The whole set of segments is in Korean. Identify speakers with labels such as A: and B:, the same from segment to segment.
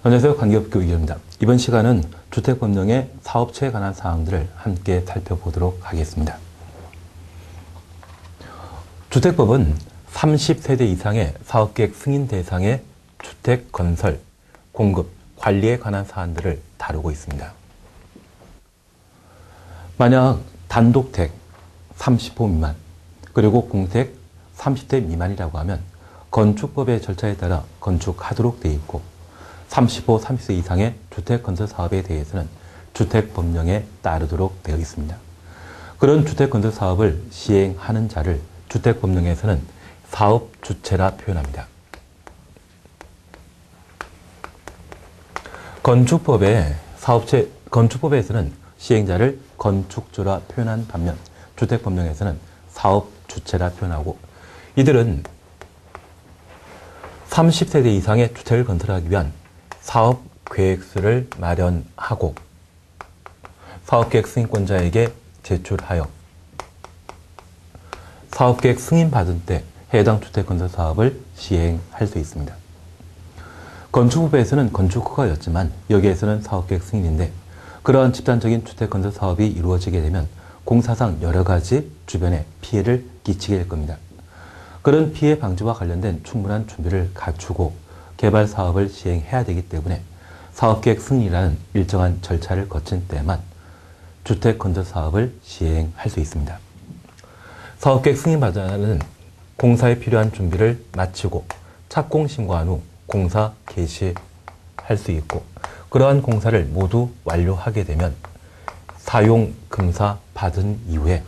A: 안녕하세요. 관계업교육입니다. 이번 시간은 주택법령의 사업체에 관한 사항들을 함께 살펴보도록 하겠습니다. 주택법은 30세대 이상의 사업계획 승인 대상의 주택 건설, 공급, 관리에 관한 사안들을 다루고 있습니다. 만약 단독택 30호 미만, 그리고 공택 30대 미만이라고 하면 건축법의 절차에 따라 건축하도록 되어 있고 30호, 30세 이상의 주택건설 사업에 대해서는 주택법령에 따르도록 되어 있습니다. 그런 주택건설 사업을 시행하는 자를 주택법령에서는 사업주체라 표현합니다. 건축법에서는 시행자를 건축주라 표현한 반면 주택법령에서는 사업주체라 표현하고 이들은 30세대 이상의 주택을 건설하기 위한 사업계획서를 마련하고 사업계획 승인권자에게 제출하여 사업계획 승인받은 때 해당 주택건설 사업을 시행할 수 있습니다. 건축법에서는 건축허가였지만 여기에서는 사업계획 승인인데 그러한 집단적인 주택건설 사업이 이루어지게 되면 공사상 여러 가지 주변에 피해를 끼치게 될 겁니다. 그런 피해 방지와 관련된 충분한 준비를 갖추고 개발 사업을 시행해야 되기 때문에 사업계획 승인이라는 일정한 절차를 거친 때만 주택건설 사업을 시행할 수 있습니다. 사업계획 승인받자는 공사에 필요한 준비를 마치고 착공 신고한 후 공사 개시할 수 있고 그러한 공사를 모두 완료하게 되면 사용금사 받은 이후에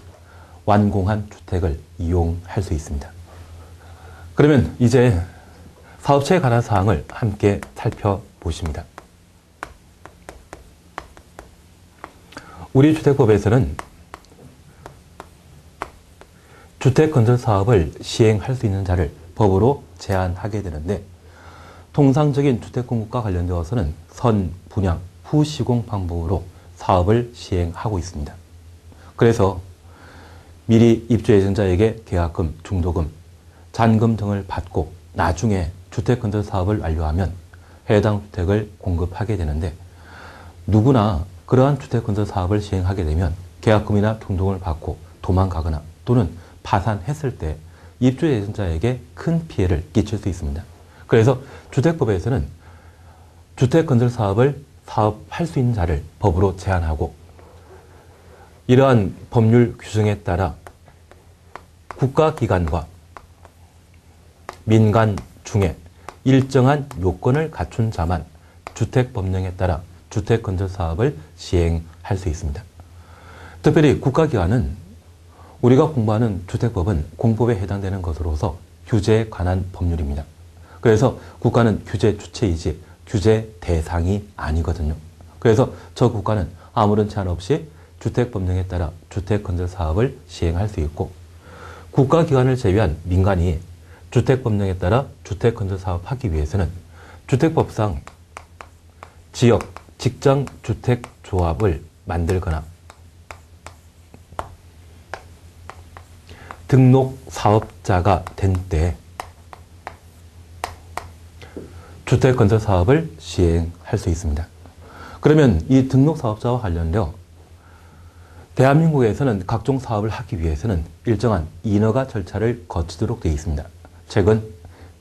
A: 완공한 주택을 이용할 수 있습니다. 그러면 이제 사업체에 관한 사항을 함께 살펴보십니다. 우리 주택법에서는 주택건설 사업을 시행할 수 있는 자를 법으로 제한하게 되는데 통상적인 주택공급과 관련되어서는 선, 분양, 후 시공 방법으로 사업을 시행하고 있습니다. 그래서 미리 입주 예정자에게 계약금, 중도금, 잔금 등을 받고 나중에 주택건설 사업을 완료하면 해당 주택을 공급하게 되는데 누구나 그러한 주택건설 사업을 시행하게 되면 계약금이나 중도금을 받고 도망가거나 또는 파산했을 때 입주 예정자에게 큰 피해를 끼칠 수 있습니다. 그래서 주택법에서는 주택건설 사업을 사업할 수 있는 자를 법으로 제한하고 이러한 법률 규정에 따라 국가기관과 민간 중에 일정한 요건을 갖춘 자만 주택법령에 따라 주택건설 사업을 시행할 수 있습니다. 특별히 국가기관은 우리가 공부하는 주택법은 공법에 해당되는 것으로서 규제에 관한 법률입니다. 그래서 국가는 규제 주체이지 규제 대상이 아니거든요. 그래서 저 국가는 아무런 제한 없이 주택법령에 따라 주택건설 사업을 시행할 수 있고 국가기관을 제외한 민간이 주택법령에 따라 주택건설 사업하기 위해서는 주택법상 지역, 직장주택조합을 만들거나 등록사업자가 된 때 주택건설 사업을 시행할 수 있습니다. 그러면 이 등록사업자와 관련되어 대한민국에서는 각종 사업을 하기 위해서는 일정한 인허가 절차를 거치도록 되어 있습니다. 최근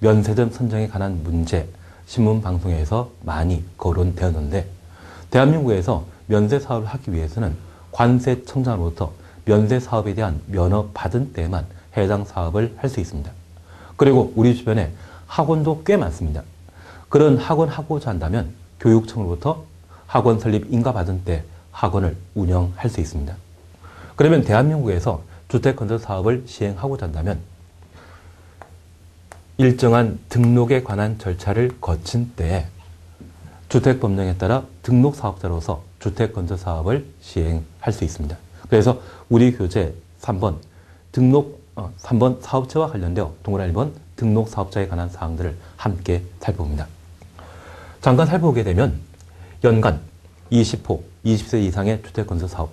A: 면세점 선정에 관한 문제, 신문방송에서 많이 거론되었는데 대한민국에서 면세 사업을 하기 위해서는 관세청장으로부터 면세 사업에 대한 면허 받은 때만 해당 사업을 할 수 있습니다. 그리고 우리 주변에 학원도 꽤 많습니다. 그런 학원 하고자 한다면 교육청으로부터 학원 설립 인가 받은 때 학원을 운영할 수 있습니다. 그러면 대한민국에서 주택건설 사업을 시행하고자 한다면 일정한 등록에 관한 절차를 거친 때에 주택법령에 따라 등록사업자로서 주택건설 사업을 시행할 수 있습니다. 그래서 우리 교재 3번 3번 사업체와 관련되어 동그라미 1번 등록사업자에 관한 사항들을 함께 살펴봅니다. 잠깐 살펴보게 되면 연간 20호, 20세 이상의 주택건설 사업,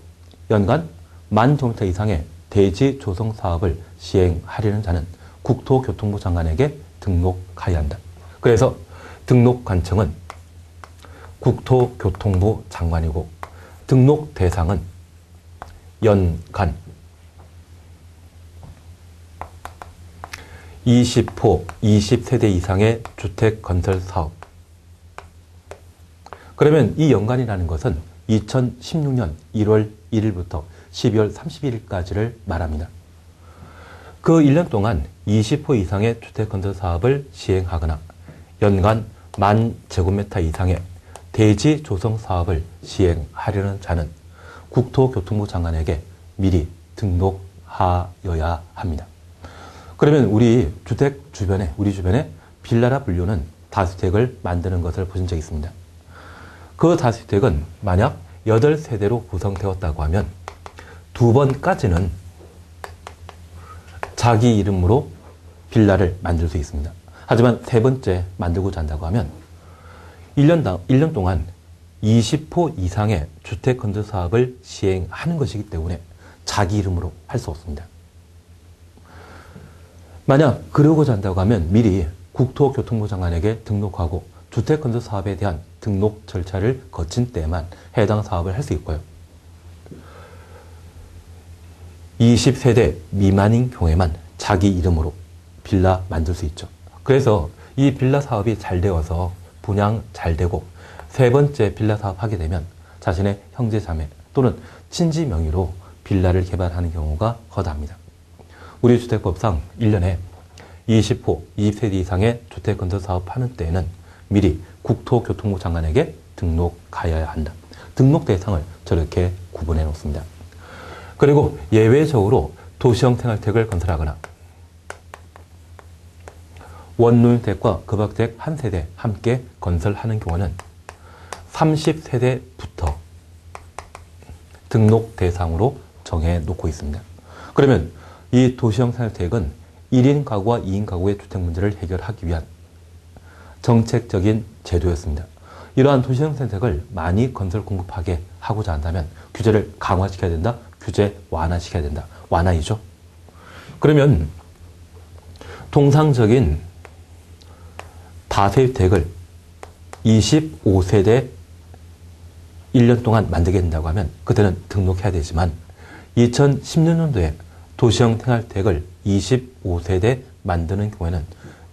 A: 연간 10,000제곱미터 이상의 대지 조성 사업을 시행하려는 자는 국토교통부 장관에게 등록하여야 한다. 그래서 등록관청은 국토교통부 장관이고 등록 대상은 연간 20호, 20세대 이상의 주택 건설 사업. 그러면 이 연간이라는 것은 2016년 1월 1일부터 12월 31일까지를 말합니다. 그 1년 동안 20호 이상의 주택 건설 사업을 시행하거나 연간 10,000제곱미터 이상의 대지 조성 사업을 시행하려는 자는 국토교통부 장관에게 미리 등록하여야 합니다. 그러면 우리 주변에 빌라라 불리는 다주택을 만드는 것을 보신 적 있습니다. 그 다주택은 만약 8세대로 구성되었다고 하면 2번까지는 자기 이름으로 빌라를 만들 수 있습니다. 하지만 3번째 만들고자 한다고 하면 1년 동안 20호 이상의 주택 건설 사업을 시행하는 것이기 때문에 자기 이름으로 할 수 없습니다. 만약 그러고자 한다고 하면 미리 국토교통부 장관에게 등록하고 주택 건설 사업에 대한 등록 절차를 거친 때만 해당 사업을 할 수 있고요. 20세대 미만인 경우에만 자기 이름으로 빌라 만들 수 있죠. 그래서 이 빌라 사업이 잘 되어서 분양 잘 되고 3번째 빌라 사업 하게 되면 자신의 형제 자매 또는 친지 명의로 빌라를 개발하는 경우가 허다합니다. 우리 주택법상 1년에 20호, 20세대 이상의 주택 건설 사업 하는 때에는 미리 국토교통부 장관에게 등록하여야 한다. 등록 대상을 저렇게 구분해 놓습니다. 그리고 예외적으로 도시형 생활택을 건설하거나 원룸택과 급악택 한 세대 함께 건설하는 경우는 30세대부터 등록 대상으로 정해 놓고 있습니다. 그러면 이 도시형 생활택은 1인 가구와 2인 가구의 주택 문제를 해결하기 위한 정책적인 제도였습니다. 이러한 도시형 생활택을 많이 건설 공급하게 하고자 한다면 규제를 강화시켜야 된다. 규제 완화시켜야 된다. 완화이죠. 그러면 통상적인 다세대택을 25세대 1년 동안 만들게 된다고 하면 그때는 등록해야 되지만 2016년도에 도시형 생활택을 25세대 만드는 경우에는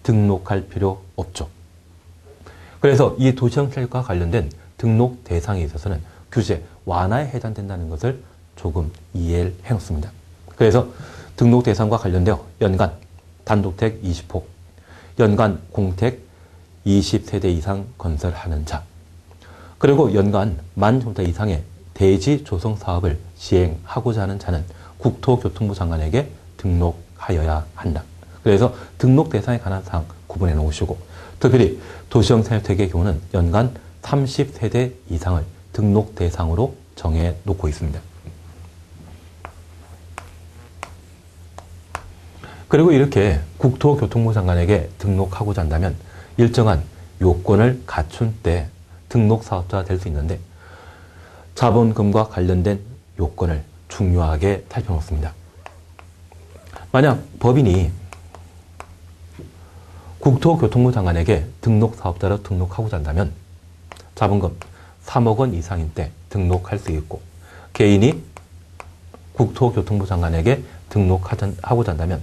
A: 등록할 필요 없죠. 그래서 이 도시형 생활과 관련된 등록 대상에 있어서는 규제 완화에 해당된다는 것을 조금 이해를 해놓습니다. 그래서 등록 대상과 관련되어 연간 단독택 20호, 연간 공택 20세대 이상 건설하는 자, 그리고 연간 10,000제곱미터 이상의 대지 조성 사업을 시행하고자 하는 자는 국토교통부 장관에게 등록하여야 한다. 그래서 등록 대상에 관한 사항 구분해 놓으시고, 특별히 도시형 생활택의 경우는 연간 30세대 이상을 등록 대상으로 정해 놓고 있습니다. 그리고 이렇게 국토교통부 장관에게 등록하고자 한다면 일정한 요건을 갖춘 때 등록 사업자가 될 수 있는데, 자본금과 관련된 요건을 중요하게 살펴놓습니다. 만약 법인이 국토교통부 장관에게 등록 사업자로 등록하고자 한다면 자본금 3억 원 이상인 때 등록할 수 있고, 개인이 국토교통부 장관에게 등록하고자 한다면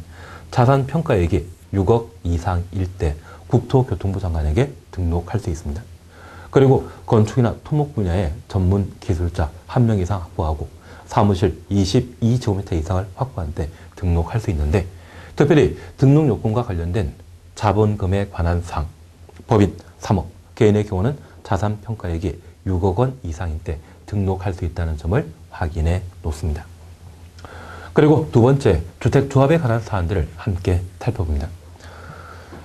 A: 자산 평가액이 6억 이상일 때 국토교통부 장관에게 등록할 수 있습니다. 그리고 건축이나 토목 분야의 전문 기술자 1명 이상 확보하고 사무실 22제곱미터 이상을 확보한 때 등록할 수 있는데, 특별히 등록 요건과 관련된 자본금에 관한 사항, 법인 3억, 개인의 경우는 자산 평가액이 6억 원 이상일 때 등록할 수 있다는 점을 확인해 놓습니다. 그리고 두 번째, 주택조합에 관한 사안들을 함께 살펴봅니다.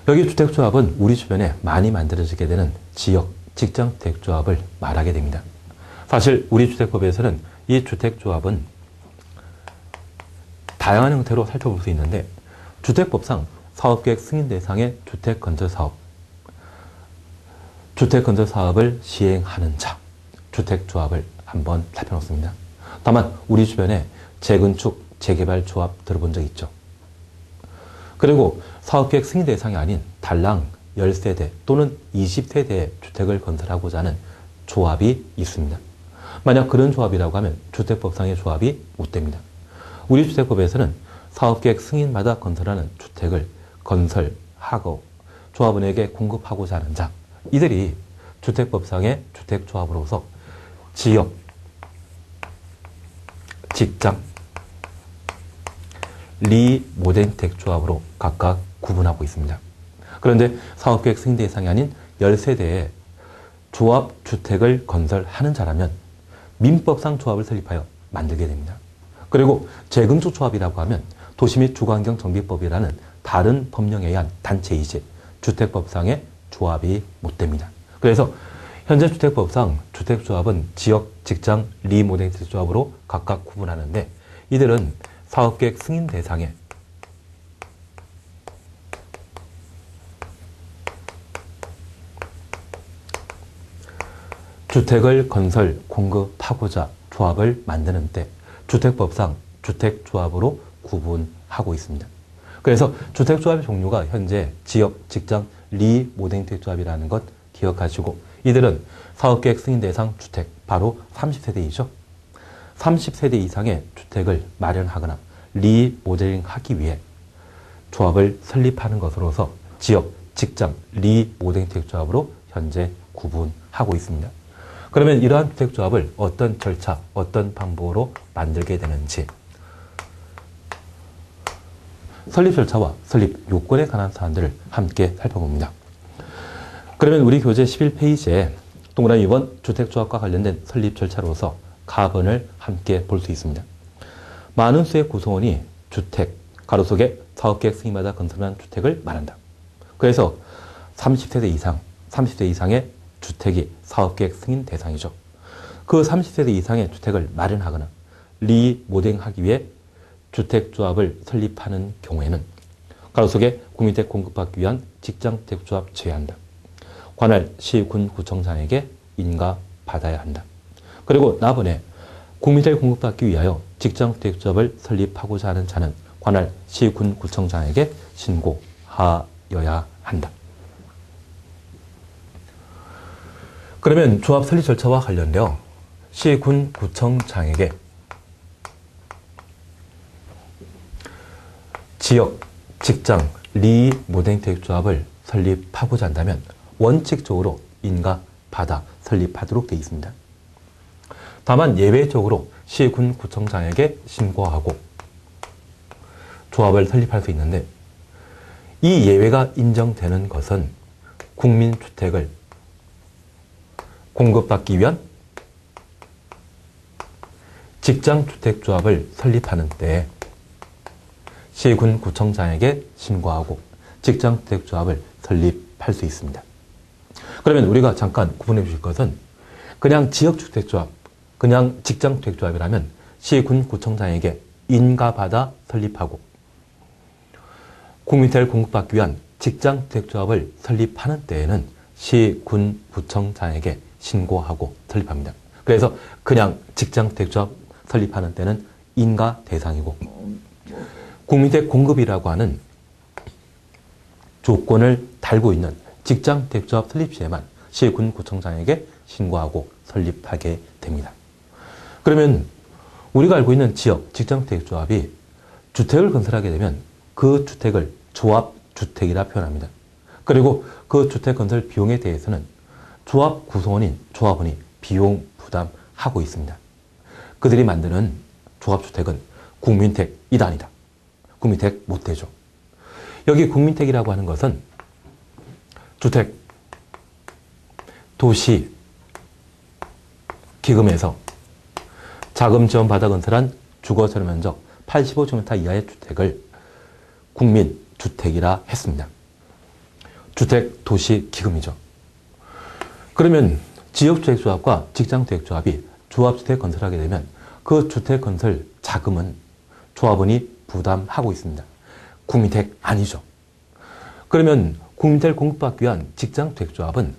A: 여기 주택조합은 우리 주변에 많이 만들어지게 되는 지역, 직장주택조합을 말하게 됩니다. 사실 우리 주택법에서는 이 주택조합은 다양한 형태로 살펴볼 수 있는데, 주택법상 사업계획 승인 대상의 주택건설사업, 주택건설사업을 시행하는 자, 주택조합을 한번 살펴놓습니다. 다만 우리 주변에 재건축, 재개발조합 들어본 적 있죠. 그리고 사업계획 승인 대상이 아닌 달랑 10세대 또는 20세대의 주택을 건설하고자 하는 조합이 있습니다. 만약 그런 조합이라고 하면 주택법상의 조합이 못 됩니다. 우리 주택법에서는 사업계획 승인받아 건설하는 주택을 건설하고 조합원에게 공급하고자 하는 자, 이들이 주택법상의 주택조합으로서 지역, 직장, 리모델주택조합으로 각각 구분하고 있습니다. 그런데 사업계획 승인 대상이 아닌 10세대의 조합주택을 건설하는 자라면 민법상 조합을 설립하여 만들게 됩니다. 그리고 재건축 조합이라고 하면 도시 및 주거환경정비법이라는 다른 법령에 의한 단체이지 주택법상의 조합이 못 됩니다. 그래서 현재 주택법상 주택조합은 지역, 직장, 리모델주택 조합으로 각각 구분하는데 이들은 사업계획 승인 대상에 주택을 건설, 공급하고자 조합을 만드는 때 주택법상 주택조합으로 구분하고 있습니다. 그래서 주택조합의 종류가 현재 지역, 직장, 리모델주택 조합이라는 것 기억하시고 이들은 사업계획 승인 대상 주택, 바로 30세대이죠. 30세대 이상의 주택을 마련하거나 리모델링하기 위해 조합을 설립하는 것으로서 지역, 직장, 리모델주택 조합으로 현재 구분하고 있습니다. 그러면 이러한 주택조합을 어떤 절차, 어떤 방법으로 만들게 되는지 설립 절차와 설립 요건에 관한 사안들을 함께 살펴봅니다. 그러면 우리 교재 11페이지에 동그라미 2번 주택조합과 관련된 설립 절차로서 가번을 함께 볼 수 있습니다. 많은 수의 구성원이 주택, 가로 속에 사업계획 승인받아 건설한 주택을 말한다. 그래서 30세대 이상, 30세 이상의 주택이 사업계획 승인 대상이죠. 그 30세대 이상의 주택을 마련하거나 리모델링하기 위해 주택조합을 설립하는 경우에는 가로 속에 국민주택 공급받기 위한 직장주택조합 제외한다. 관할 시, 군, 구청장에게 인가받아야 한다. 그리고 나번에 국민주택 공급받기 위하여 직장주택조합을 설립하고자 하는 자는 관할 시, 군, 구청장에게 신고하여야 한다. 그러면 조합 설립 절차와 관련되어 시, 군, 구청장에게 지역, 직장, 리모델주택 조합을 설립하고자 한다면 원칙적으로 인가받아 설립하도록 되어 있습니다. 다만 예외적으로 시, 군, 구청장에게 신고하고 조합을 설립할 수 있는데 이 예외가 인정되는 것은 국민주택을 공급받기 위한 직장주택조합을 설립하는 때에 시, 군, 구청장에게 신고하고 직장주택조합을 설립할 수 있습니다. 그러면 우리가 잠깐 구분해 주실 것은 그냥 지역주택조합, 그냥 직장주택조합이라면 시, 군, 구청장에게 인가받아 설립하고 국민주택을 공급받기 위한 직장주택조합을 설립하는 때에는 시, 군, 구청장에게 신고하고 설립합니다. 그래서 그냥 직장주택조합 설립하는 때는 인가 대상이고 국민주택 공급이라고 하는 조건을 달고 있는 직장주택조합 설립 시에만 시, 군, 구청장에게 신고하고 설립하게 됩니다. 그러면 우리가 알고 있는 지역, 직장주택조합이 주택을 건설하게 되면 그 주택을 조합주택이라 표현합니다. 그리고 그 주택 건설 비용에 대해서는 조합 구성원인 조합원이 비용 부담하고 있습니다. 그들이 만드는 조합주택은 국민택 2단이다. 국민택 못 되죠. 여기 국민택이라고 하는 것은 주택, 도시, 기금에서 자금 지원 받아 건설한 주거 전용 면적 85제곱미터 이하의 주택을 국민주택이라 했습니다. 주택, 도시, 기금이죠. 그러면 지역주택조합과 직장주택조합이 조합주택 건설하게 되면 그 주택 건설 자금은 조합원이 부담하고 있습니다. 국민택 아니죠. 그러면 국민택을 공급받기 위한 직장주택조합은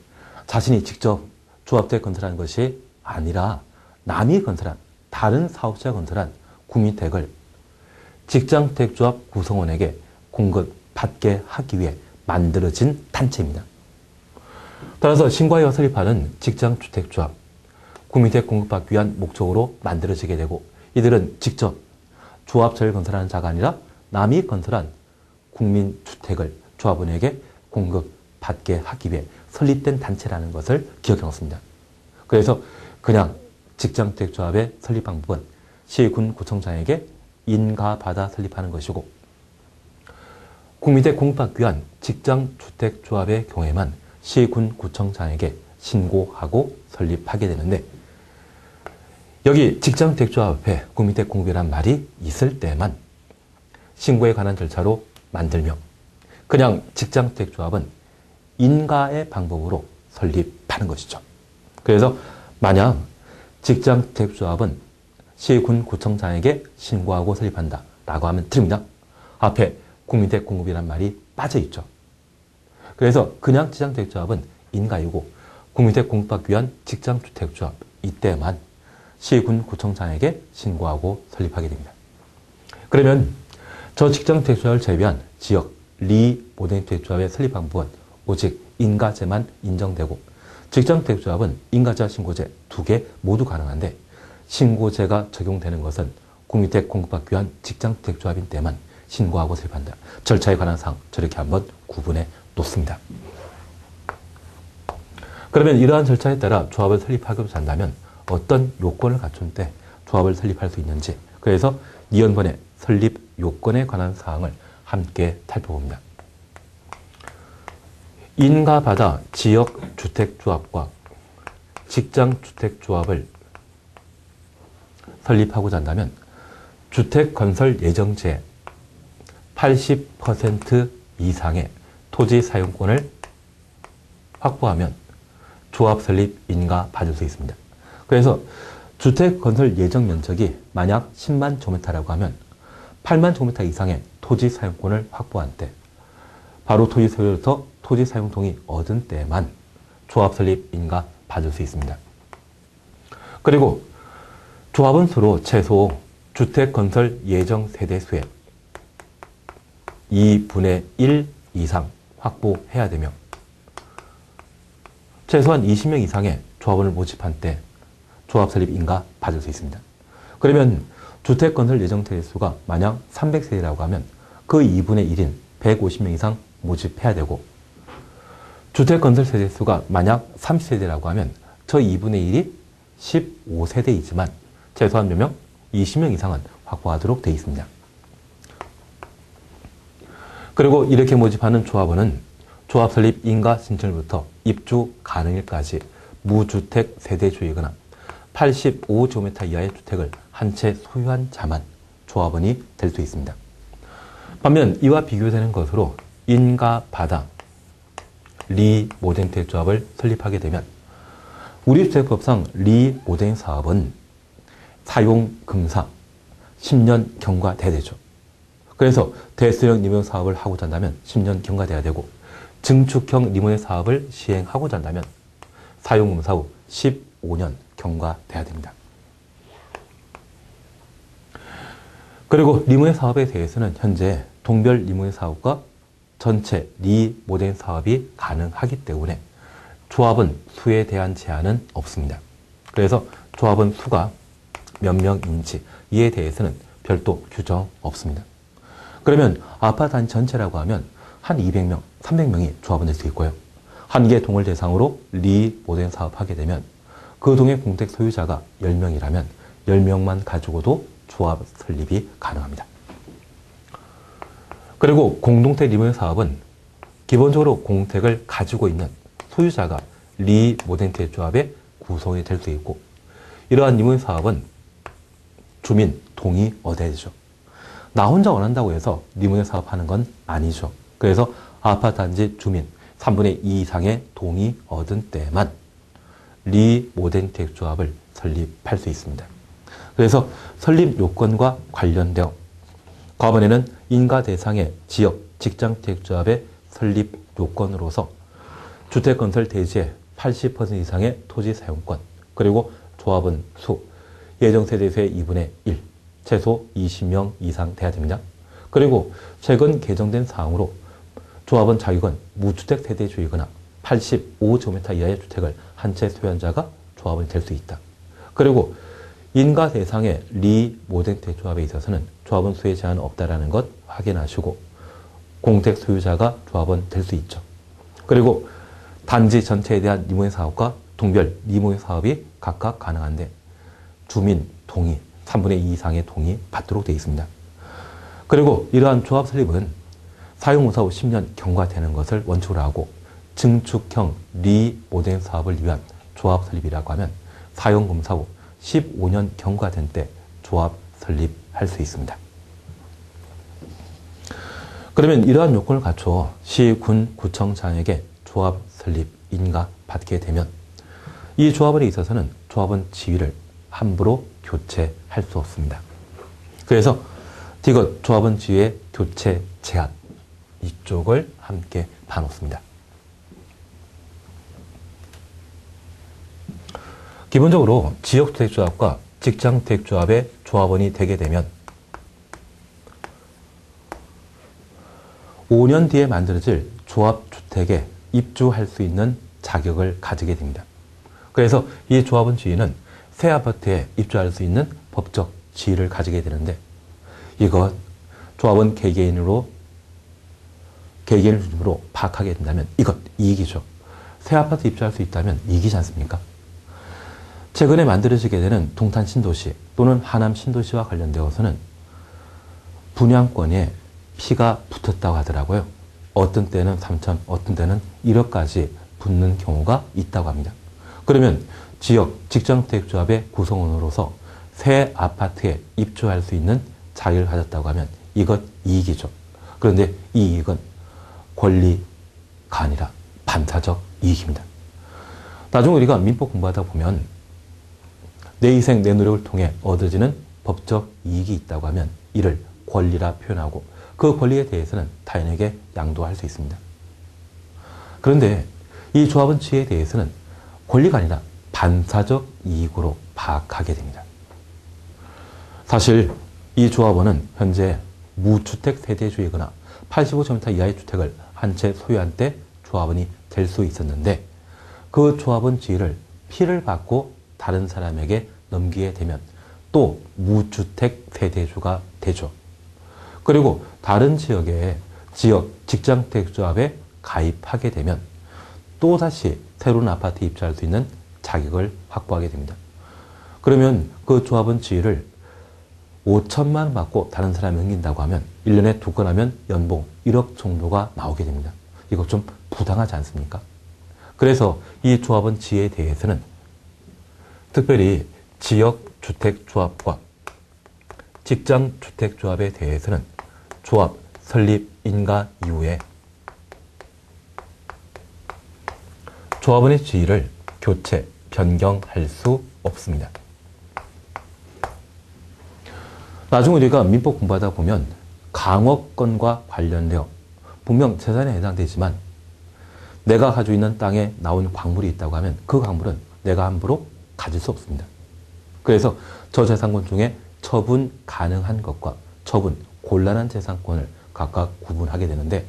A: 자신이 직접 조합주택 건설하는 것이 아니라 남이 건설한, 다른 사업자가 건설한 국민택을 직장주택조합 구성원에게 공급받게 하기 위해 만들어진 단체입니다. 따라서 신고하여 설립하는 직장주택조합, 국민주택 공급받기 위한 목적으로 만들어지게 되고 이들은 직접 조합처를 건설하는 자가 아니라 남이 건설한 국민주택을 조합원에게 공급받게 하기 위해 설립된 단체라는 것을 기억해 놓습니다. 그래서 그냥 직장주택조합의 설립 방법은 시, 군, 구청장에게 인가받아 설립하는 것이고 국민주택 공급받기 위한 직장주택조합의 경우에만 시, 군, 구청장에게 신고하고 설립하게 되는데 여기 직장주택조합 앞에 국민주택 공급이란 말이 있을 때만 신고에 관한 절차로 만들며 그냥 직장주택조합은 인가의 방법으로 설립하는 것이죠. 그래서 만약 직장주택조합은 시, 군, 구청장에게 신고하고 설립한다 라고 하면 틀립니다. 앞에 국민주택 공급이란 말이 빠져있죠. 그래서 그냥 직장주택조합은 인가이고 국민주택 공급받기 위한 직장주택조합 이때만 시, 군, 구청장에게 신고하고 설립하게 됩니다. 그러면 저 직장주택조합을 제외한 지역, 리, 모델주택조합의 설립 방법은 오직 인가제만 인정되고 직장주택조합은 인가제와 신고제 두 개 모두 가능한데 신고제가 적용되는 것은 국민주택 공급받기 위한 직장주택조합인 때만 신고하고 설립한다. 절차에 관한 사항 저렇게 한번 구분해 놓습니다. 그러면 이러한 절차에 따라 조합을 설립하고자 한다면 어떤 요건을 갖춘 때 조합을 설립할 수 있는지 그래서 이연번의 설립 요건에 관한 사항을 함께 살펴봅니다. 인가받아 지역주택조합과 직장주택조합을 설립하고자 한다면 주택건설 예정지에 80% 이상의 토지 사용권을 확보하면 조합 설립 인가 받을 수 있습니다. 그래서 주택건설 예정 면적이 만약 10만 제곱미터라고 하면 8만 제곱미터 이상의 토지 사용권을 확보한 때 바로 토지 소유로서 토지 사용 동의 얻은 때만 조합 설립 인가 받을 수 있습니다. 그리고 조합은 수로 최소 주택건설 예정 세대수의 2분의 1 이상 확보해야 되며 최소한 20명 이상의 조합원을 모집한 때 조합 설립 인가 받을 수 있습니다. 그러면 주택건설 예정 세대수가 만약 300세대라고 하면 그 2분의 1인 150명 이상 모집해야 되고 주택건설 세대수가 만약 30세대라고 하면 저 2분의 1이 15세대이지만 최소한 몇 명? 20명 이상은 확보하도록 되어 있습니다. 그리고 이렇게 모집하는 조합원은 조합 설립 인가 신청일부터 입주 가능일까지 무주택 세대주이거나 85제곱미터 이하의 주택을 한 채 소유한 자만 조합원이 될 수 있습니다. 반면 이와 비교되는 것으로 인가받아 리모덴주택 조합을 설립하게 되면 우리 주택법상 리모덴 사업은 사용금사 10년 경과돼야 되죠. 그래서 대수형 리모덴 사업을 하고자 한다면 10년 경과돼야 되고 증축형 리모덴 사업을 시행하고자 한다면 사용금사 후 15년 경과돼야 됩니다. 그리고 리모덴 사업에 대해서는 현재 동별 리모덴 사업과 전체 리모덴 사업이 가능하기 때문에 조합원 수에 대한 제한은 없습니다. 그래서 조합원 수가 몇 명인지 이에 대해서는 별도 규정 없습니다. 그러면 아파트 단지 전체라고 하면 한 200명, 300명이 조합원 될 수 있고요. 한 개 동을 대상으로 리모덴 사업하게 되면 그 동의 공택 소유자가 10명이라면 10명만 가지고도 조합 설립이 가능합니다. 그리고 공동택 리모덴 사업은 기본적으로 공택을 가지고 있는 소유자가 리모덴주택 조합에 구성이 될 수 있고 이러한 리모덴 사업은 주민 동의 얻어야 되죠. 나 혼자 원한다고 해서 리모덴 사업하는 건 아니죠. 그래서 아파트 단지 주민 3분의 2 이상의 동의 얻은 때만 리모덴주택 조합을 설립할 수 있습니다. 그래서 설립 요건과 관련되어 과번에는 인가 대상의 지역 직장주택조합의 설립 요건으로서 주택건설 대지의 80% 이상의 토지 사용권 그리고 조합원 수 예정세대수의 2분의 1 최소 20명 이상 돼야 됩니다. 그리고 최근 개정된 사항으로 조합원 자격은 무주택 세대주이거나 85제곱미터 이하의 주택을 한 채 소유한 자가 조합원이 될 수 있다. 그리고 인가 대상의 리모덴텍 조합에 있어서는 조합원 수의 제한은 없다라는 것 확인하시고 공택 소유자가 조합원 될 수 있죠. 그리고 단지 전체에 대한 리모의 사업과 동별 리모의 사업이 각각 가능한데 주민 동의, 3분의 2 이상의 동의 받도록 되어 있습니다. 그리고 이러한 조합 설립은 사용무사 후 10년 경과되는 것을 원칙으로 하고 증축형 리모델링 사업을 위한 조합 설립이라고 하면 사용검사 후 15년 경과된 때 조합 설립할 수 있습니다. 그러면 이러한 요건을 갖추어 시, 군, 구청장에게 조합 설립 인가 받게 되면 이 조합원에 있어서는 조합원 지위를 함부로 교체할 수 없습니다. 그래서 디귿 조합원 지위의 교체 제한 이쪽을 함께 봐놓습니다. 기본적으로 지역주택조합과 직장주택조합의 조합원이 되게 되면 5년 뒤에 만들어질 조합주택에 입주할 수 있는 자격을 가지게 됩니다. 그래서 이 조합원 지위는 새 아파트에 입주할 수 있는 법적 지위를 가지게 되는데 이것 조합원 개개인을 중심으로 파악하게 된다면 이것 이익이죠. 새 아파트 입주할 수 있다면 이익이지 않습니까? 최근에 만들어지게 되는 동탄 신도시 또는 하남 신도시와 관련되어서는 분양권에 피가 붙었다고 하더라고요. 어떤 때는 3천, 어떤 때는 1억까지 붙는 경우가 있다고 합니다. 그러면 지역 직장주택조합의 구성원으로서 새 아파트에 입주할 수 있는 자격을 가졌다고 하면 이것 이익이죠. 그런데 이 이익은 권리가 아니라 반사적 이익입니다. 나중에 우리가 민법 공부하다 보면 내 희생, 내 노력을 통해 얻어지는 법적 이익이 있다고 하면 이를 권리라 표현하고 그 권리에 대해서는 타인에게 양도할 수 있습니다. 그런데 이 조합원 지위에 대해서는 권리가 아니라 반사적 이익으로 파악하게 됩니다. 사실 이 조합원은 현재 무주택 세대주이거나 85제곱미터 이하의 주택을 한 채 소유한 때 조합원이 될 수 있었는데 그 조합원 지위를 피를 받고 다른 사람에게 넘기게 되면 또 무주택 세대주가 되죠. 그리고 다른 지역의 지역 직장주택조합에 가입하게 되면 또다시 새로운 아파트에 입주할 수 있는 자격을 확보하게 됩니다. 그러면 그 조합원 지위를 5천만 원 받고 다른 사람이 넘긴다고 하면 1년에 2건 하면 연봉 1억 정도가 나오게 됩니다. 이거 좀 부당하지 않습니까? 그래서 이 조합원 지위에 대해서는 특별히 지역주택조합과 직장주택조합에 대해서는 조합 설립 인가 이후에 조합원의 지위를 교체, 변경할 수 없습니다. 나중에 우리가 민법 공부하다 보면 강업권과 관련되어 분명 재산에 해당되지만 내가 가지고 있는 땅에 나온 광물이 있다고 하면 그 광물은 내가 함부로 가질 수 없습니다. 그래서 저재산권 중에 처분 가능한 것과 처분 곤란한 재산권을 각각 구분하게 되는데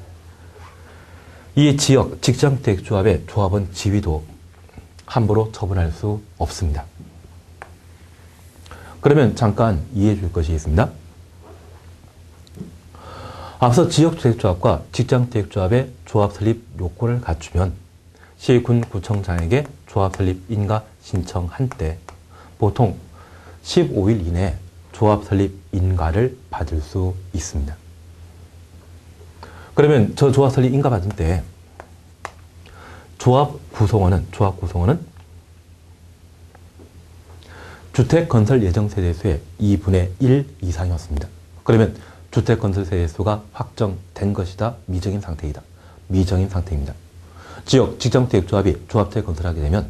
A: 이 지역 직장주택조합의 조합원 지위도 함부로 처분할 수 없습니다. 그러면 잠깐 이해해 줄 것이 있습니다. 앞서 지역주택조합과 직장주택조합의 조합 설립 요건을 갖추면 시, 군, 구청장에게 조합 설립 인가 신청한 때 보통 15일 이내에 조합 설립 인가를 받을 수 있습니다. 그러면 저 조합 설립 인가 받을 때 조합 구성원은 주택 건설 예정 세대수의 2분의 1 이상이었습니다. 그러면 주택 건설 세대수가 확정된 것이다. 미정인 상태이다. 미정인 상태입니다. 지역 직장주택조합이 조합주택 건설하게 되면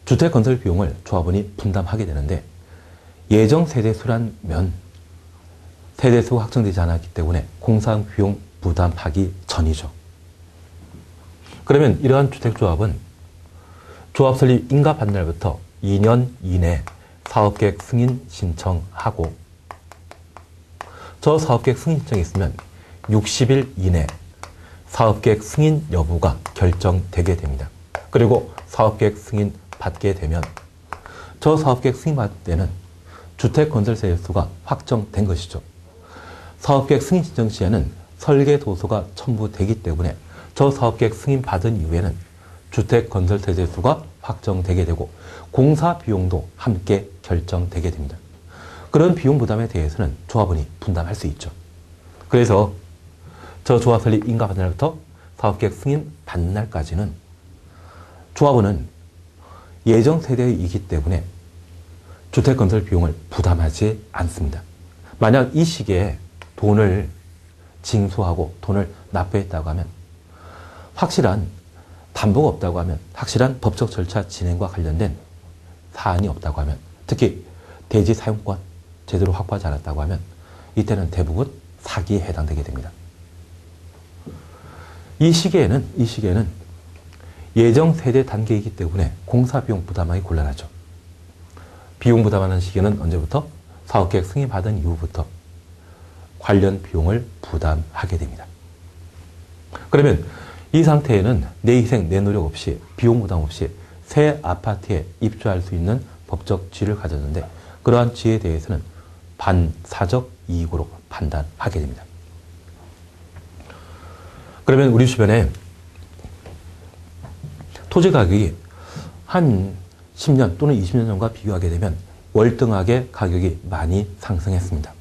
A: 주택 건설 비용을 조합원이 분담하게 되는데 예정 세대수라면 세대수가 확정되지 않았기 때문에 공사한 비용 부담하기 전이죠. 그러면 이러한 주택조합은 조합 설립 인가 받는 날부터 2년 이내 사업계획 승인 신청하고 저 사업계획 승인 신청이 있으면 60일 이내 사업계획 승인 여부가 결정되게 됩니다. 그리고 사업계획 승인 받게 되면 저 사업계획 승인 받을 때는 주택건설세율수가 확정된 것이죠. 사업계획 승인 신청 시에는 설계도서가 첨부되기 때문에 저 사업계획 승인 받은 이후에는 주택건설세제수가 확정되게 되고 공사 비용도 함께 결정되게 됩니다. 그런 비용 부담에 대해서는 조합원이 분담할 수 있죠. 그래서 저 조합 설립 인가 받는 날부터 사업계획 승인 받는 날까지는 조합원은 예정 세대이기 때문에 주택건설 비용을 부담하지 않습니다. 만약 이 시기에 돈을 징수하고 돈을 납부했다고 하면 확실한 담보가 없다고 하면 확실한 법적 절차 진행과 관련된 사안이 없다고 하면 특히 대지 사용권 제대로 확보하지 않았다고 하면 이때는 대부분 사기에 해당되게 됩니다. 이 시기에는 예정 세대 단계이기 때문에 공사 비용 부담하기 곤란하죠. 비용 부담하는 시기는 언제부터? 사업계획 승인 받은 이후부터 관련 비용을 부담하게 됩니다. 그러면 이 상태에는 내 희생, 내 노력 없이 비용 부담 없이 새 아파트에 입주할 수 있는 법적 지위를 가졌는데 그러한 지위에 대해서는 반사적 이익으로 판단하게 됩니다. 그러면 우리 주변에 토지 가격이 한 10년 또는 20년 전과 비교하게 되면 월등하게 가격이 많이 상승했습니다.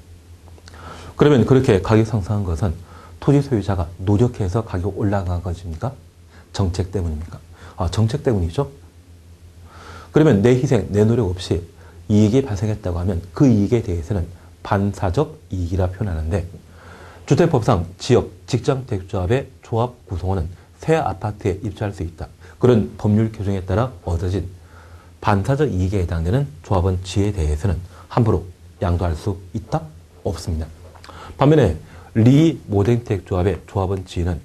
A: 그러면 그렇게 가격 상승한 것은 토지 소유자가 노력해서 가격 올라간 것입니까? 정책 때문입니까? 정책 때문이죠. 그러면 내 희생, 내 노력 없이 이익이 발생했다고 하면 그 이익에 대해서는 반사적 이익이라 표현하는데 주택법상 지역, 직장택조합의 조합 구성원은 새 아파트에 입주할 수 있다. 그런 법률 규정에 따라 얻어진 반사적 이익에 해당되는 조합원 지위에 대해서는 함부로 양도할 수 있다? 없습니다. 반면에 리 모댕택 조합의 조합원 지위는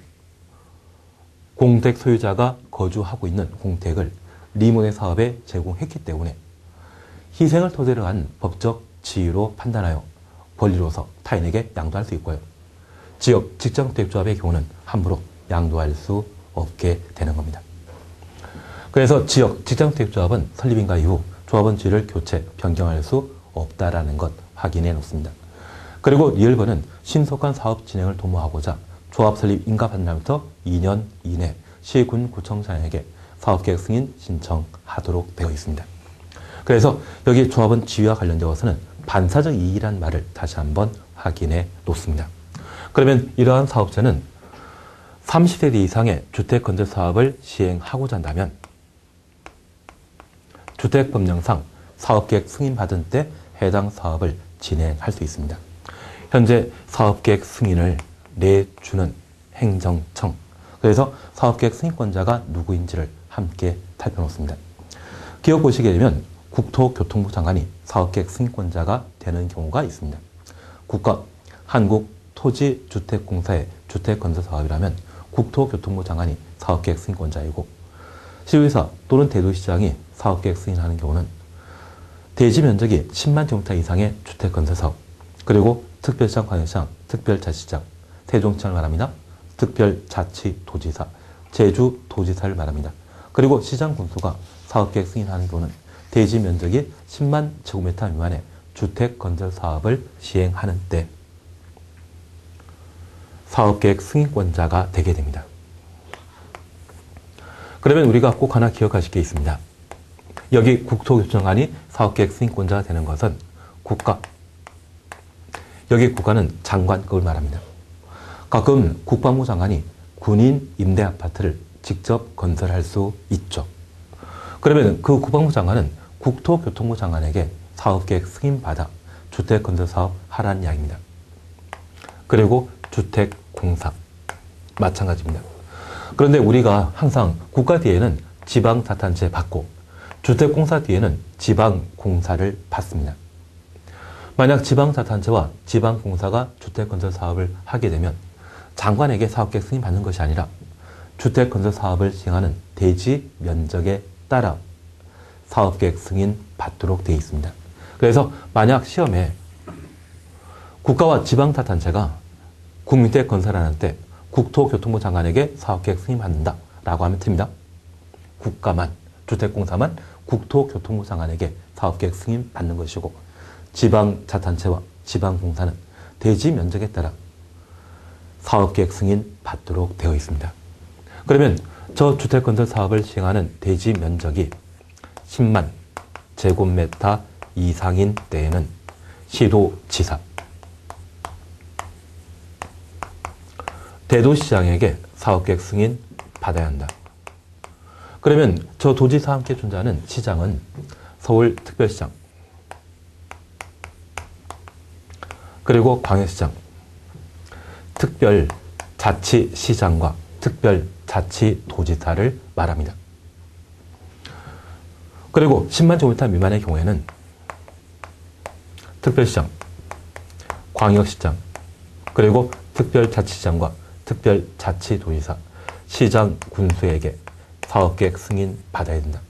A: 공택 소유자가 거주하고 있는 공택을 리모델 사업에 제공했기 때문에 희생을 토대로 한 법적 지위로 판단하여 권리로서 타인에게 양도할 수 있고요. 지역 직장택조합의 경우는 함부로 양도할 수 없게 되는 겁니다. 그래서 지역 직장택조합은 설립인가 이후 조합원 지위를 교체, 변경할 수 없다라는 것 확인해 놓습니다. 그리고 리얼번은 신속한 사업 진행을 도모하고자 조합 설립 인가 받는 날부터 2년 이내 시군 구청장에게 사업계획 승인 신청하도록 되어 있습니다. 그래서 여기 조합원 지위와 관련되어서는 반사적 이익이라는 말을 다시 한번 확인해 놓습니다. 그러면 이러한 사업자는 30세대 이상의 주택건설 사업을 시행하고자 한다면 주택법령상 사업계획 승인받은 때 해당 사업을 진행할 수 있습니다. 현재 사업계획 승인을 내주는 행정청, 그래서 사업계획 승인권자가 누구인지를 함께 살펴놓습니다. 기억 보시게 되면 국토교통부 장관이 사업계획 승인권자가 되는 경우가 있습니다. 국가 한국토지주택공사의 주택건설사업이라면 국토교통부 장관이 사업계획 승인권자이고 시의사 또는 대도시장이 사업계획 승인하는 경우는 대지 면적이 10만 제곱미터 이상의 주택건설사업, 그리고 특별시장, 광역시장, 특별자치장, 세종시장을 말합니다. 특별자치도지사, 제주도지사를 말합니다. 그리고 시장 군수가 사업계획 승인하는 경우는 대지 면적이 10만 제곱미터 미만의 주택건설사업을 시행하는 때 사업계획 승인권자가 되게 됩니다. 그러면 우리가 꼭 하나 기억하실 게 있습니다. 여기 국토교통장관이 사업계획 승인권자가 되는 것은 국가, 여기 국가는 장관급을 말합니다. 가끔 국방부 장관이 군인 임대 아파트를 직접 건설할 수 있죠. 그러면 그 국방부 장관은 국토교통부 장관에게 사업계획 승인받아 주택건설사업 하라는 이야기입니다. 그리고 주택공사 마찬가지입니다. 그런데 우리가 항상 국가 뒤에는 지방자탄체 받고 주택공사 뒤에는 지방공사를 받습니다. 만약 지방자탄체와 지방공사가 주택건설사업을 하게 되면 장관에게 사업계획 승인 받는 것이 아니라 주택건설 사업을 시행하는 대지 면적에 따라 사업계획 승인 받도록 되어 있습니다. 그래서 만약 시험에 국가와 지방자탄체가 국민주택 건설하는 때 국토교통부 장관에게 사업계획 승인받는다 라고 하면 됩니다. 국가만, 주택공사만 국토교통부 장관에게 사업계획 승인받는 것이고 지방자치단체와 지방공사는 대지 면적에 따라 사업계획 승인 받도록 되어 있습니다. 그러면 저 주택건설 사업을 시행하는 대지 면적이 10만 제곱미터 이상인 때에는 시도지사, 대도시장에게 사업계획 승인 받아야 한다. 그러면 저 도지사와 함께 존재하는 시장은 서울특별시장, 그리고 광역시장, 특별자치시장과 특별자치도지사를 말합니다. 그리고 10만 제곱미터 미만의 경우에는 특별시장, 광역시장, 그리고 특별자치시장과 특별자치도지사, 시장 군수에게 사업계획 승인 받아야 된다.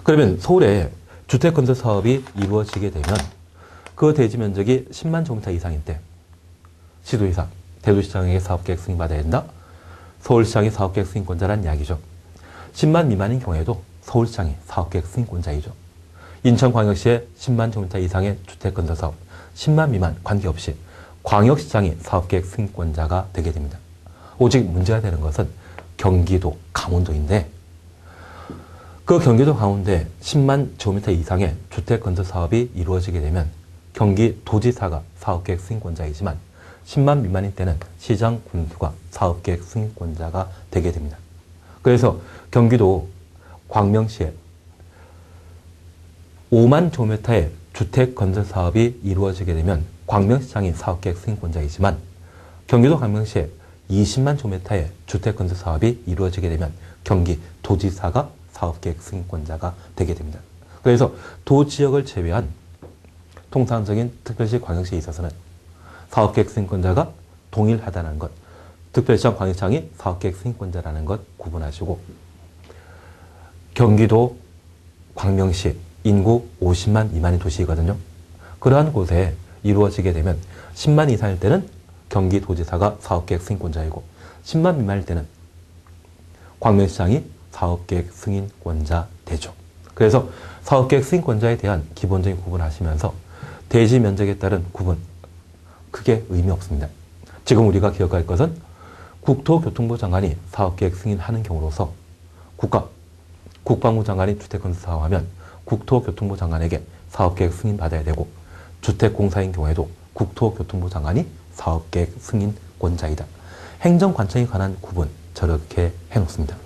A: 그러면 서울에 주택건설 사업이 이루어지게 되면 그 대지 면적이 10만 제곱미터 이상일 때 시도지사, 대도시장에게 사업계획 승인 받아야 된다. 서울시장이 사업계획 승인권자란 이야기죠. 10만 미만인 경우에도 서울시장이 사업계획 승인권자이죠. 인천광역시의 10만 제곱미터 이상의 주택건설 사업, 10만 미만 관계없이 광역시장이 사업계획 승인권자가 되게 됩니다. 오직 문제가 되는 것은 경기도, 강원도인데 그 경기도, 강원도에 10만 제곱미터 이상의 주택건설 사업이 이루어지게 되면 경기도지사가 사업계획 승인권자이지만 10만 미만일 때는 시장 군수가 사업계획 승인권자가 되게 됩니다. 그래서 경기도 광명시에 5만 제곱미터의 주택건설 사업이 이루어지게 되면 광명시장이 사업계획 승인권자이지만 경기도 광명시에 20만 제곱미터의 주택건설 사업이 이루어지게 되면 경기도지사가 사업계획 승인권자가 되게 됩니다. 그래서 도지역을 제외한 통상적인 특별시, 광역시에 있어서는 사업계획 승인권자가 동일하다는 것, 특별시장, 광역시장이 사업계획 승인권자라는 것 구분하시고 경기도 광명시 인구 50만 미만의 도시이거든요. 그러한 곳에 이루어지게 되면 10만 이상일 때는 경기도지사가 사업계획 승인권자이고 10만 미만일 때는 광명시장이 사업계획 승인권자 되죠. 그래서 사업계획 승인권자에 대한 기본적인 구분을 하시면서 대지 면적에 따른 구분 크게 의미 없습니다. 지금 우리가 기억할 것은 국토교통부 장관이 사업계획 승인하는 경우로서 국방부 장관이 주택건설 사업하면 국토교통부 장관에게 사업계획 승인 받아야 되고 주택공사인 경우에도 국토교통부 장관이 사업계획 승인권자이다. 행정관청에 관한 구분 저렇게 해놓습니다.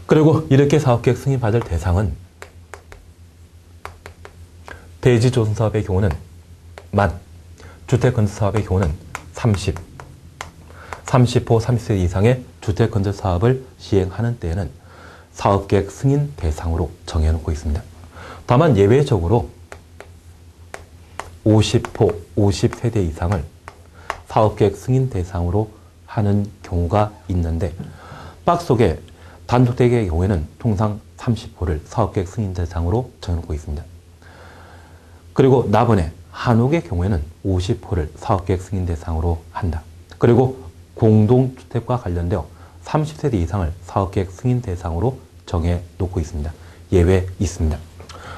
A: 그리고 이렇게 사업계획 승인 받을 대상은 대지조성사업의 경우는 만, 주택건설 사업의 경우는 30호, 30세 이상의 주택건설 사업을 시행하는 때에는 사업계획 승인 대상으로 정해놓고 있습니다. 다만 예외적으로 50호, 50세대 이상을 사업계획 승인 대상으로 하는 경우가 있는데 박스 속에 단독대기의 경우에는 통상 30호를 사업계획 승인 대상으로 정해놓고 있습니다. 그리고 나번에 한옥의 경우에는 50호를 사업계획 승인 대상으로 한다. 그리고 공동주택과 관련되어 30세대 이상을 사업계획 승인 대상으로 정해놓고 있습니다. 예외 있습니다.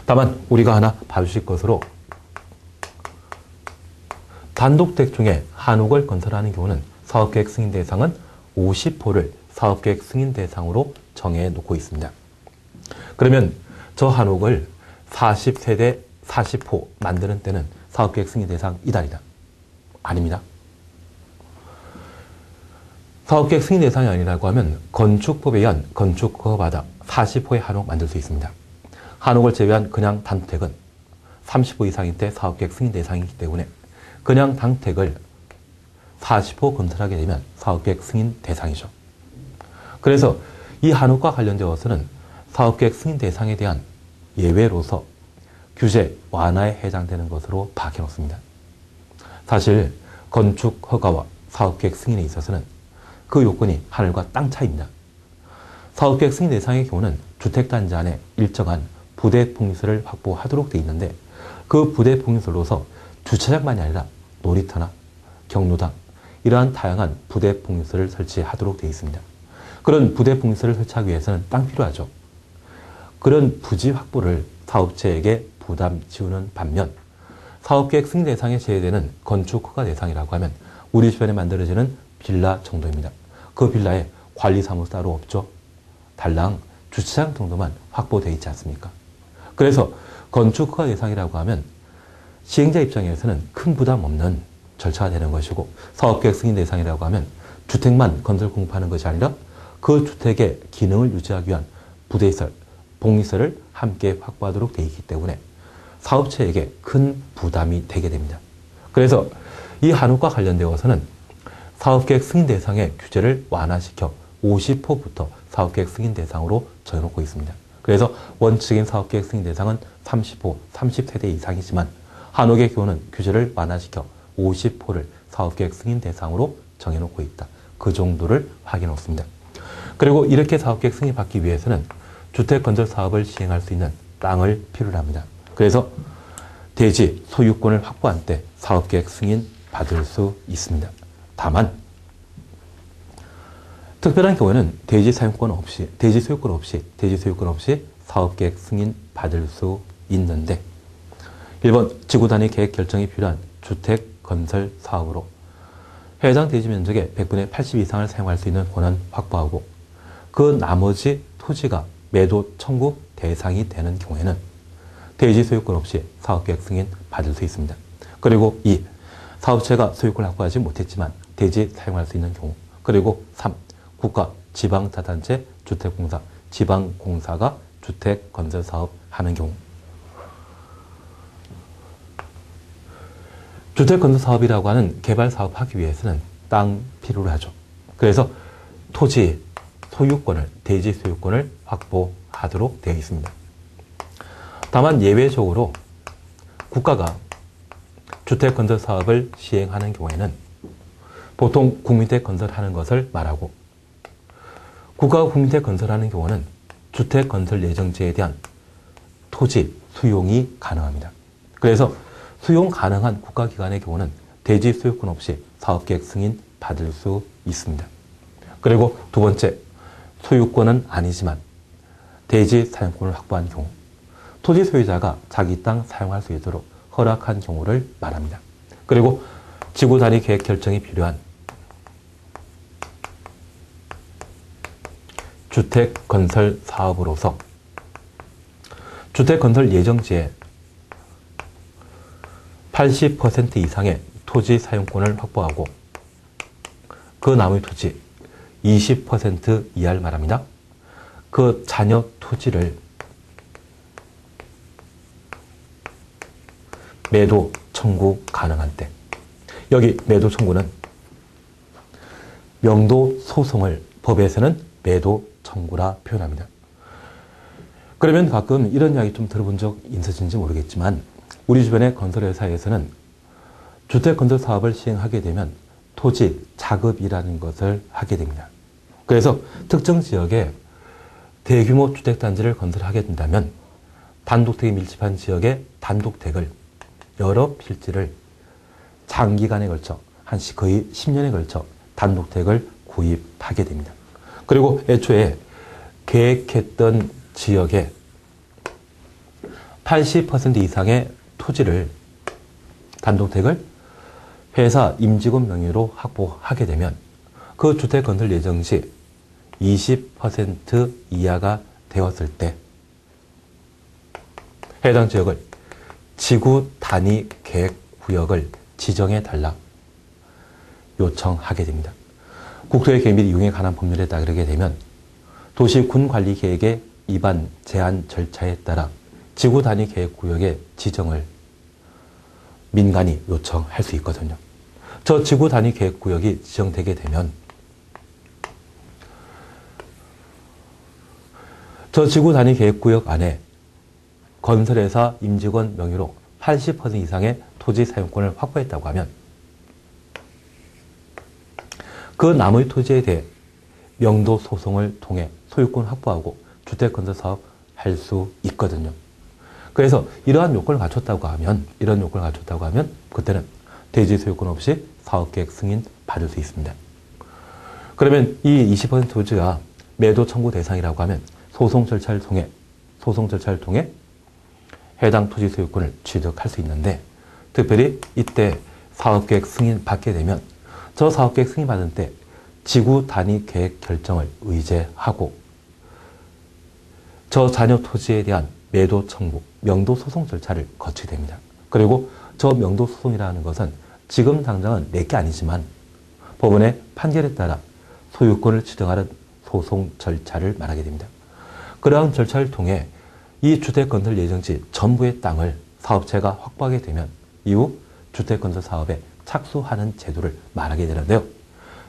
A: 다만 우리가 하나 봐주실 것으로 단독주택 중에 한옥을 건설하는 경우는 사업계획 승인 대상은 50호를 사업계획 승인 대상으로 정해놓고 있습니다. 그러면 저 한옥을 40세대 40호 만드는 때는 사업계획 승인 대상 이달이다. 아닙니다. 사업계획 승인 대상이 아니라고 하면 건축법에 의한 건축허가받아 40호의 한옥 만들 수 있습니다. 한옥을 제외한 그냥 단독택은 30호 이상일 때 사업계획 승인 대상이기 때문에 그냥 단독택을 40호 건설하게 되면 사업계획 승인 대상이죠. 그래서 이 한옥과 관련되어서는 사업계획 승인 대상에 대한 예외로서 규제 완화에 해당되는 것으로 밝혀놓습니다. 사실 건축허가와 사업계획 승인에 있어서는 그 요건이 하늘과 땅 차이입니다. 사업계획 승인 대상의 경우는 주택단지 안에 일정한 부대폭리수를 확보하도록 되어 있는데 그 부대폭리수로서 주차장만이 아니라 놀이터나 경로당 이러한 다양한 부대 복리스를 설치하도록 되어 있습니다. 그런 부대 복리스를 설치하기 위해서는 땅이 필요하죠. 그런 부지 확보를 사업체에게 부담 지우는 반면 사업계획 승인 대상에 제외되는 건축 허가 대상이라고 하면 우리 주변에 만들어지는 빌라 정도입니다. 그 빌라에 관리사무소 따로 없죠. 달랑 주차장 정도만 확보되어 있지 않습니까? 그래서 건축 허가 대상이라고 하면 시행자 입장에서는 큰 부담 없는 절차가 되는 것이고, 사업계획 승인 대상이라고 하면 주택만 건설 공급하는 것이 아니라 그 주택의 기능을 유지하기 위한 부대시설, 복리시설을 함께 확보하도록 되어 있기 때문에 사업체에게 큰 부담이 되게 됩니다. 그래서 이 한옥과 관련되어서는 사업계획 승인 대상의 규제를 완화시켜 50호부터 사업계획 승인 대상으로 정해놓고 있습니다. 그래서 원칙인 사업계획 승인 대상은 30호, 30세대 이상이지만 한옥의 경우는 규제를 완화시켜 50호를 사업계획 승인 대상으로 정해놓고 있다. 그 정도를 확인했습니다. 그리고 이렇게 사업계획 승인 받기 위해서는 주택 건설 사업을 시행할 수 있는 땅을 필요로 합니다. 그래서 대지 소유권을 확보한 때 사업계획 승인 받을 수 있습니다. 다만 특별한 경우에는 대지 소유권 없이 사업계획 승인 받을 수 있는데, 1번 지구 단위 계획 결정이 필요한 주택 건설 사업으로 해당 대지 면적의 100분의 80 이상을 사용할 수 있는 권한 확보하고 그 나머지 토지가 매도 청구 대상이 되는 경우에는 대지 소유권 없이 사업계획 승인 받을 수 있습니다. 그리고 2. 사업체가 소유권을 확보하지 못했지만 대지 사용할 수 있는 경우. 그리고 3. 국가, 지방자단체, 주택공사, 지방공사가 주택건설사업 하는 경우. 주택건설사업이라고 하는 개발사업 하기 위해서는 땅 필요로 하죠. 그래서 토지 소유권을, 대지 소유권을 확보하도록 되어 있습니다. 다만 예외적으로 국가가 주택건설사업을 시행하는 경우에는 보통 국민주택 건설하는 것을 말하고, 국가가 국민주택 건설하는 경우는 주택건설 예정지에 대한 토지 수용이 가능합니다. 그래서 수용 가능한 국가기관의 경우는 대지 소유권 없이 사업계획 승인 받을 수 있습니다. 그리고 두 번째, 소유권은 아니지만 대지 사용권을 확보한 경우, 토지 소유자가 자기 땅 사용할 수 있도록 허락한 경우를 말합니다. 그리고 지구 단위 계획 결정이 필요한 주택 건설 사업으로서 주택 건설 예정지에 80% 이상의 토지 사용권을 확보하고 그 나머지 토지 20% 이하를 말합니다. 그 잔여 토지를 매도 청구 가능한 때, 여기 매도 청구는 명도 소송을 법에서는 매도 청구라 표현합니다. 그러면 가끔 이런 이야기 좀 들어본 적 있으신지 모르겠지만 우리 주변의 건설회사에서는 주택건설 사업을 시행하게 되면 토지 자급이라는 것을 하게 됩니다. 그래서 특정 지역에 대규모 주택단지를 건설하게 된다면 단독택이 밀집한 지역의 단독택을 여러 필지를 장기간에 걸쳐 거의 10년에 걸쳐 단독택을 구입하게 됩니다. 그리고 애초에 계획했던 지역의 80% 이상의 토지를, 단독택을 회사 임직원 명의로 확보하게 되면 그 주택 건설 예정 시 20% 이하가 되었을 때 해당 지역을 지구 단위 계획 구역을 지정해 달라 요청하게 됩니다. 국토의 계획 및 이용에 관한 법률에 따르게 되면 도시군관리계획의 입안 제한 절차에 따라 지구 단위 계획 구역의 지정을 민간이 요청할 수 있거든요. 저 지구 단위 계획 구역이 지정되게 되면 저 지구 단위 계획 구역 안에 건설회사 임직원 명의로 80% 이상의 토지 사용권을 확보했다고 하면 그 나머지 토지에 대해 명도 소송을 통해 소유권 확보하고 주택 건설 사업 할 수 있거든요. 그래서 이러한 요건을 갖췄다고 하면 그때는 대지 소유권 없이 사업계획 승인 받을 수 있습니다. 그러면 이 20% 토지가 매도 청구 대상이라고 하면 소송 절차를 통해 해당 토지 소유권을 취득할 수 있는데, 특별히 이때 사업계획 승인 받게 되면 저 사업계획 승인 받을 때 지구 단위 계획 결정을 의제하고 저 잔여 토지에 대한 매도 청구, 명도 소송 절차를 거치게 됩니다. 그리고 저 명도 소송이라는 것은 지금 당장은 내게 아니지만 법원의 판결에 따라 소유권을 지정하는 소송 절차를 말하게 됩니다. 그러한 절차를 통해 이 주택건설 예정지 전부의 땅을 사업체가 확보하게 되면 이후 주택건설 사업에 착수하는 제도를 말하게 되는데요.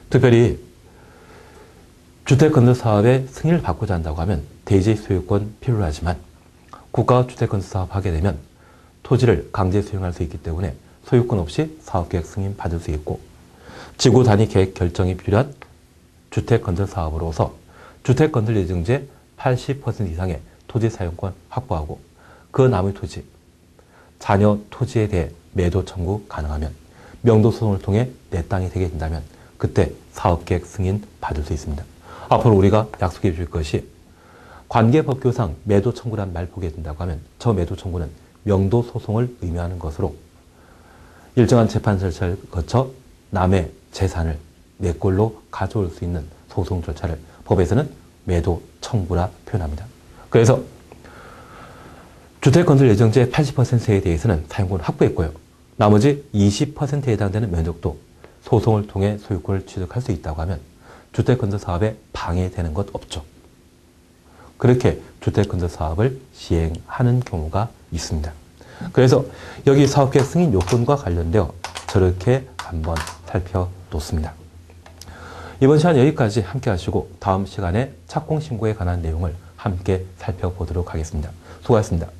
A: 특별히 주택건설 사업에 승인을 받고자 한다고 하면 대지 소유권 필요로 하지만 국가가 주택건설 사업 하게 되면 토지를 강제 수용할 수 있기 때문에 소유권 없이 사업계획 승인 받을 수 있고, 지구 단위 계획 결정이 필요한 주택건설 사업으로서 주택건설 예정지의 80% 이상의 토지 사용권 확보하고 그 나머지 토지, 잔여 토지에 대해 매도 청구 가능하면 명도 소송을 통해 내 땅이 되게 된다면 그때 사업계획 승인 받을 수 있습니다. 앞으로 우리가 약속해 줄 것이, 관계법규상 매도 청구란 말 보게 된다고 하면 저 매도 청구는 명도 소송을 의미하는 것으로 일정한 재판 절차를 거쳐 남의 재산을 내 걸로 가져올 수 있는 소송 절차를 법에서는 매도 청구라 표현합니다. 그래서 주택건설 예정지의 80%에 대해서는 사용권 확보했고요. 나머지 20%에 해당되는 면적도 소송을 통해 소유권을 취득할 수 있다고 하면 주택건설 사업에 방해되는 것 없죠. 그렇게 주택건설 사업을 시행하는 경우가 있습니다. 그래서 여기 사업계획 승인 요건과 관련되어 저렇게 한번 살펴놓습니다. 이번 시간 여기까지 함께 하시고 다음 시간에 착공신고에 관한 내용을 함께 살펴보도록 하겠습니다. 수고하셨습니다.